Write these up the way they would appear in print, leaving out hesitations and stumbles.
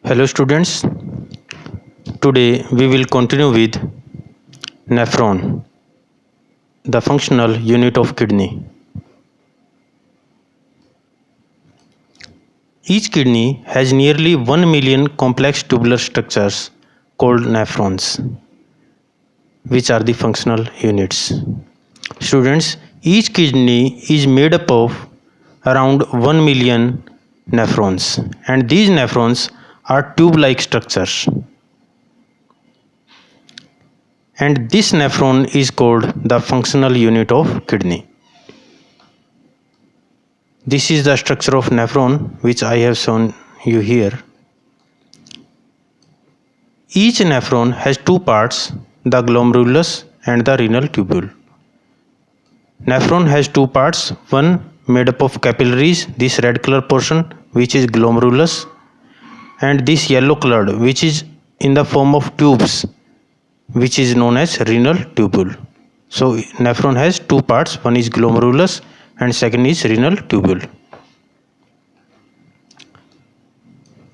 Hello students, today we will continue with nephron, the functional unit of kidney. Each kidney has nearly 1 million complex tubular structures called nephrons, which are the functional units. Students, each kidney is made up of around 1 million nephrons, and these nephrons are tube-like structures. And this nephron is called the functional unit of kidney. This is the structure of nephron which I have shown you here. Each nephron has two parts, the glomerulus and the renal tubule. Nephron has two parts, one made up of capillaries, this red color portion which is glomerulus, and this yellow colored which is in the form of tubes, which is known as renal tubule. So nephron has two parts, one is glomerulus and second is renal tubule.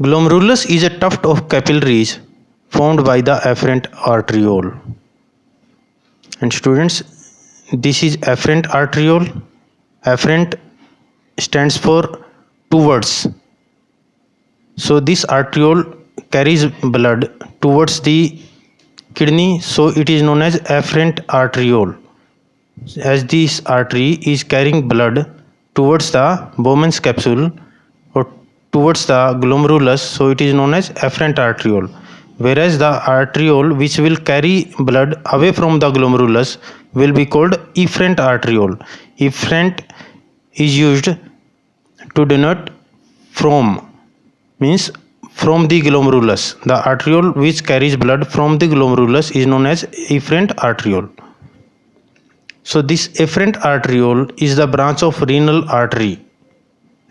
Glomerulus is a tuft of capillaries formed by the afferent arteriole. And students, this is afferent arteriole. Afferent stands for towards. So this arteriole carries blood towards the kidney, so it is known as afferent arteriole. As this artery is carrying blood towards the Bowman's capsule or towards the glomerulus, so it is known as afferent arteriole. Whereas the arteriole which will carry blood away from the glomerulus will be called efferent arteriole. Efferent is used to denote from, means from the glomerulus. The arteriole which carries blood from the glomerulus is known as efferent arteriole. So this efferent arteriole is the branch of renal artery.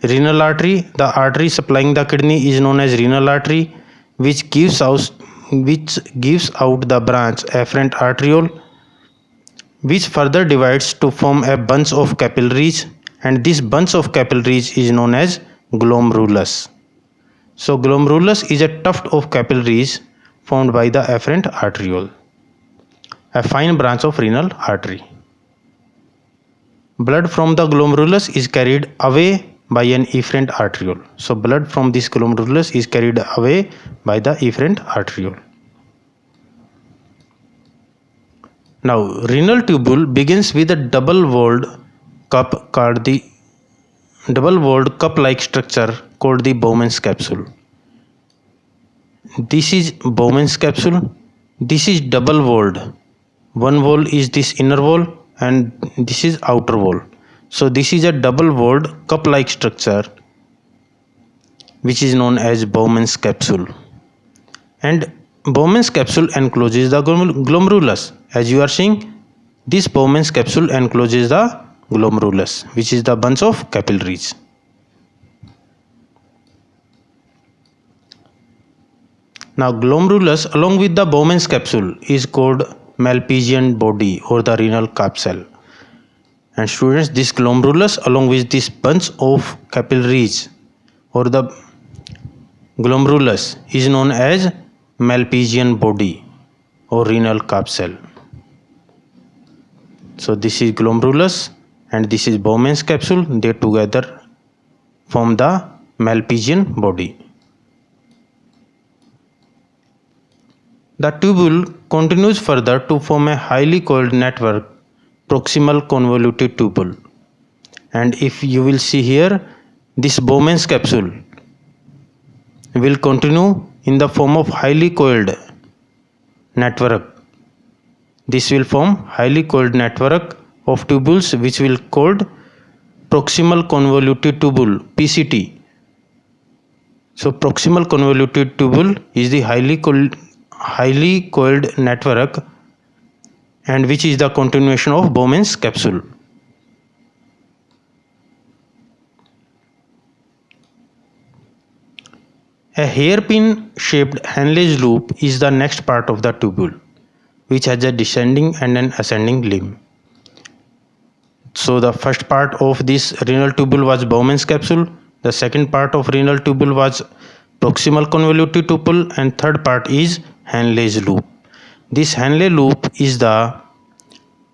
Renal artery, the artery supplying the kidney is known as renal artery, which gives out the branch afferent arteriole, which further divides to form a bunch of capillaries, and this bunch of capillaries is known as glomerulus. So glomerulus is a tuft of capillaries formed by the afferent arteriole, a fine branch of renal artery. Blood from the glomerulus is carried away by an efferent arteriole. So blood from this glomerulus is carried away by the efferent arteriole. Now renal tubule begins with a double-walled cup called the double-walled cup-like structure called the Bowman's capsule. This is Bowman's capsule. This is double-walled. One wall is this inner wall and this is outer wall. So this is a double-walled cup-like structure which is known as Bowman's capsule. And Bowman's capsule encloses the glomerulus. As you are seeing, this Bowman's capsule encloses the glomerulus, which is the bunch of capillaries. Now glomerulus along with the Bowman's capsule is called Malpighian body or the renal capsule. And students, this glomerulus along with this bunch of capillaries or the glomerulus is known as Malpighian body or renal capsule. So this is glomerulus and this is Bowman's capsule. They together form the Malpighian body. The tubule continues further to form a highly coiled network, proximal convoluted tubule. And if you will see here, this Bowman's capsule will continue in the form of highly coiled network. This will form highly coiled network of tubules which will called proximal convoluted tubule, PCT. So proximal convoluted tubule is the highly coiled network and which is the continuation of Bowman's capsule. A hairpin shaped Henle's loop is the next part of the tubule, which has a descending and an ascending limb. So the first part of this renal tubule was Bowman's capsule, the second part of renal tubule was proximal convolutive tuple, and third part is Henle's loop. This Henle loop is the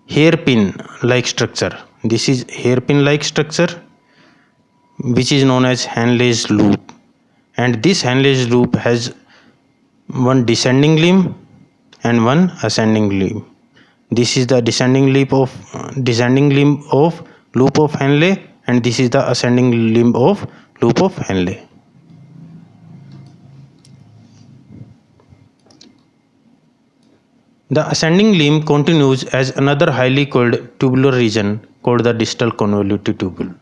hairpin like structure. This is hairpin like structure which is known as Henle's loop, and this Henle's loop has one descending limb and one ascending limb. This is the descending limb of loop of Henle, and this is the ascending limb of loop of Henle. The ascending limb continues as another highly coiled tubular region called the distal convolutive tubule,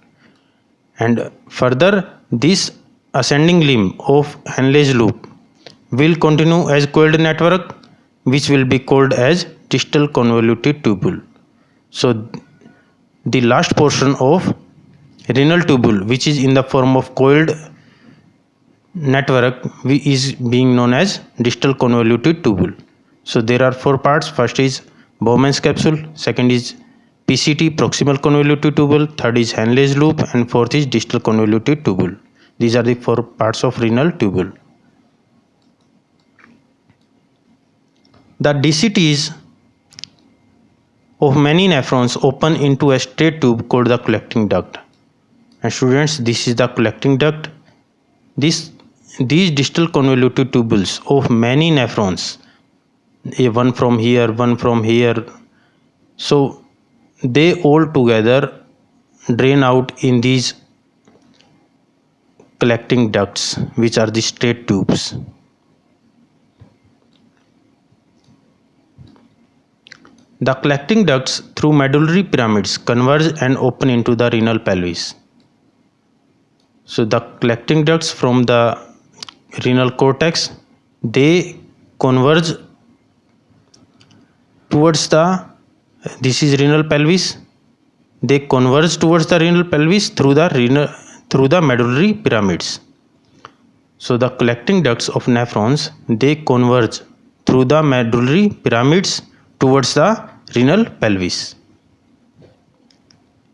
and further this ascending limb of Henle's loop will continue as coiled network, which will be called as distal convolutive tubule. So the last portion of renal tubule, which is in the form of coiled network, is being known as distal convolutive tubule. So there are four parts. First is Bowman's capsule, second is PCT, proximal convolutive tubule, third is Henle's loop, and fourth is distal convolutive tubule. These are the four parts of renal tubule. The DCTs of many nephrons open into a straight tube called the collecting duct. And students, this is the collecting duct. These distal convolutive tubules of many nephrons, one from here, one from here, so they all together drain out in these collecting ducts, which are the straight tubes. The collecting ducts through medullary pyramids converge and open into the renal pelvis. So the collecting ducts from the renal cortex, they converge towards this is renal pelvis. They converge towards the renal pelvis through the medullary pyramids. So the collecting ducts of nephrons, they converge through the medullary pyramids towards the renal pelvis,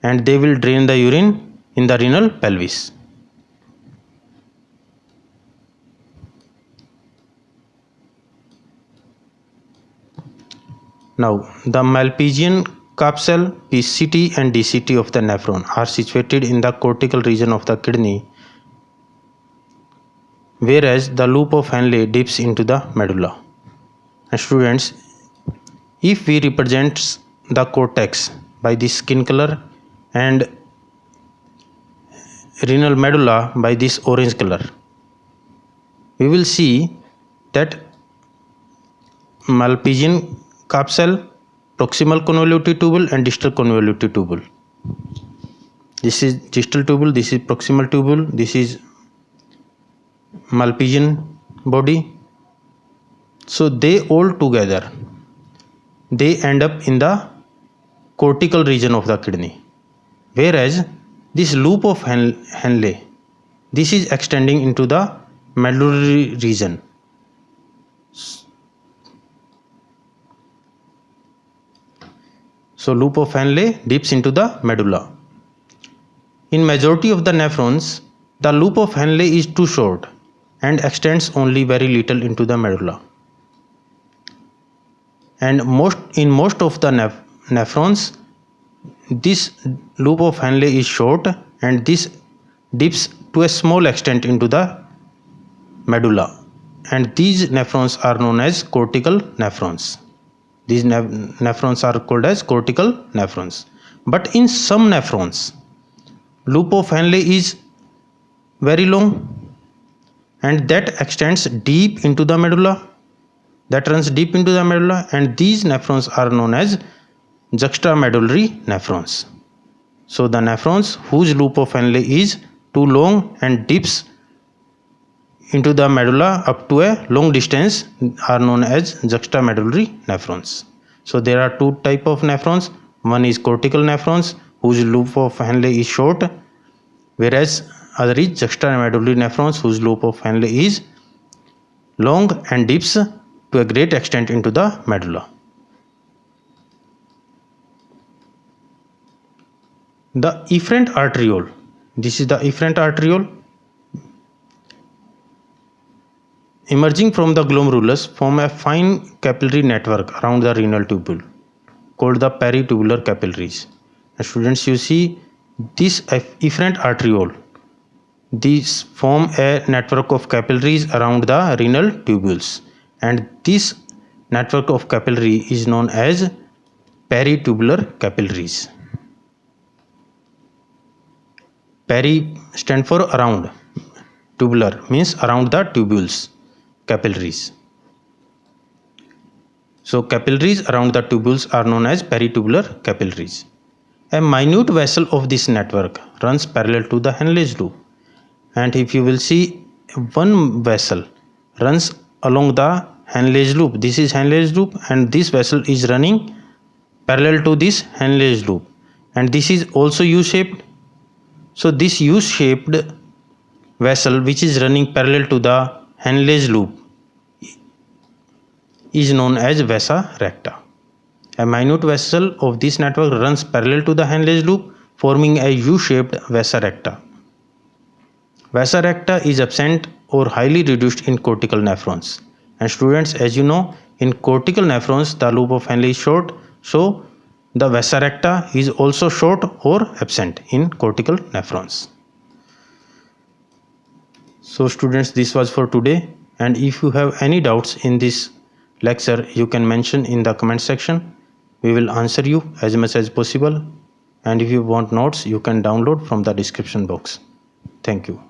and they will drain the urine in the renal pelvis. Now the Malpighian capsule, PCT and DCT of the nephron are situated in the cortical region of the kidney, whereas the loop of Henle dips into the medulla. And students, if we represent the cortex by this skin color and renal medulla by this orange color, we will see that Malpighian capsule, proximal convolutive tubule, and distal convolutive tubule. This is distal tubule, this is proximal tubule, this is Malpighian body. So they all together, they end up in the cortical region of the kidney, whereas this loop of Henle, this is extending into the medullary region. So loop of Henle dips into the medulla. In majority of the nephrons, the loop of Henle is too short and extends only very little into the medulla. And in most of the nephrons, this loop of Henle is short and this dips to a small extent into the medulla, and these nephrons are known as cortical nephrons. These nephrons are called as cortical nephrons. But in some nephrons, loop of Henle is very long and that extends deep into the medulla, that runs deep into the medulla, and these nephrons are known as juxtamedullary nephrons. So the nephrons whose loop of Henle is too long and dips into the medulla up to a long distance are known as juxtamedullary nephrons. So there are two types of nephrons. One is cortical nephrons whose loop of Henle is short, whereas other is juxtamedullary nephrons whose loop of Henle is long and dips to a great extent into the medulla. The efferent arteriole. This is the efferent arteriole. emerging from the glomerulus form a fine capillary network around the renal tubule called the peritubular capillaries. And students, you see this efferent arteriole. These form a network of capillaries around the renal tubules, and this network of capillary is known as peritubular capillaries. Peri stand for around, tubular means around the tubules, capillaries. So capillaries around the tubules are known as peritubular capillaries. A minute vessel of this network runs parallel to the Henle's loop, and if you will see, one vessel runs along the Henle's loop. This is Henle's loop, and this vessel is running parallel to this Henle's loop, and this is also U-shaped. So this U-shaped vessel which is running parallel to the Henle's loop is known as vasa recta. A minute vessel of this network runs parallel to the Henle's loop, forming a U-shaped vasa recta. Vasa recta is absent or highly reduced in cortical nephrons. And students, as you know, in cortical nephrons the loop of Henle is short, so the vasa recta is also short or absent in cortical nephrons. So students, this was for today, and if you have any doubts in this lecture, you can mention in the comment section. We will answer you as much as possible, and if you want notes, you can download from the description box. Thank you.